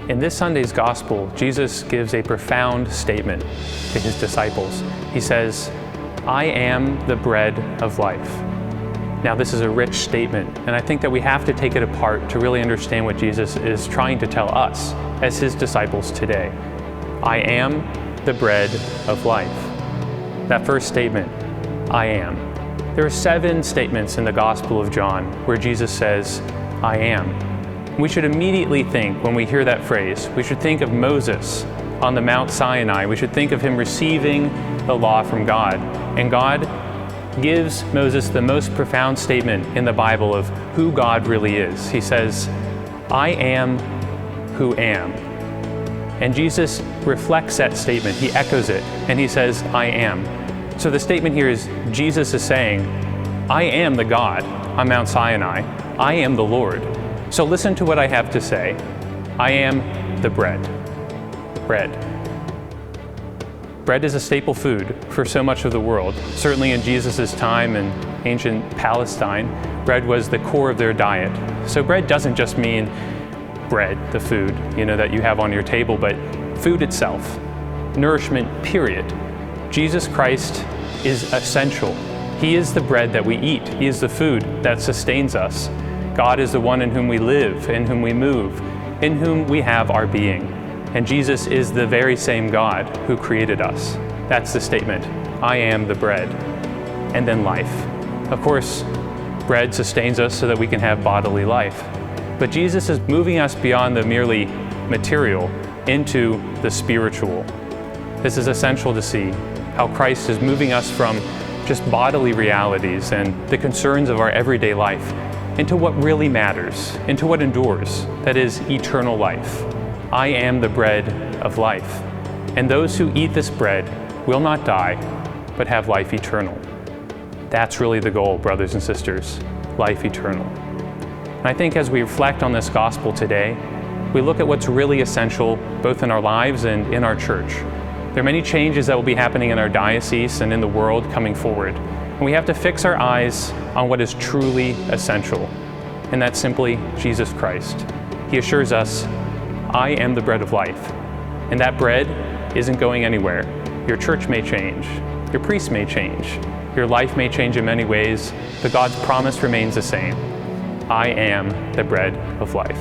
In this Sunday's Gospel, Jesus gives a profound statement to his disciples. He says, "I am the bread of life." Now, this is a rich statement, and I think that we have to take it apart to really understand what Jesus is trying to tell us as his disciples today. I am the bread of life. That first statement, I am. There are 7 statements in the Gospel of John where Jesus says, I am. We should immediately think, when we hear that phrase, we should think of Moses on the Mount Sinai. We should think of him receiving the law from God. And God gives Moses the most profound statement in the Bible of who God really is. He says, I am who am. And Jesus reflects that statement. He echoes it, and he says, I am. So the statement here is, Jesus is saying, I am the God on Mount Sinai. I am the Lord. So listen to what I have to say. I am the bread. Bread. Bread is a staple food for so much of the world. Certainly in Jesus' time in ancient Palestine, bread was the core of their diet. So bread doesn't just mean bread, the food, that you have on your table, but food itself. Nourishment, period. Jesus Christ is essential. He is the bread that we eat. He is the food that sustains us. God is the one in whom we live, in whom we move, in whom we have our being. And Jesus is the very same God who created us. That's the statement. I am the bread. And then life. Of course, bread sustains us so that we can have bodily life. But Jesus is moving us beyond the merely material into the spiritual. This is essential to see how Christ is moving us from just bodily realities and the concerns of our everyday life into what really matters, into what endures, that is eternal life. I am the bread of life, and those who eat this bread will not die, but have life eternal. That's really the goal, brothers and sisters, life eternal. And I think as we reflect on this gospel today, we look at what's really essential both in our lives and in our church. There are many changes that will be happening in our diocese and in the world coming forward. And we have to fix our eyes on what is truly essential, and that's simply Jesus Christ. He assures us, I am the bread of life, and that bread isn't going anywhere. Your church may change, your priest may change, your life may change in many ways, but God's promise remains the same. I am the bread of life.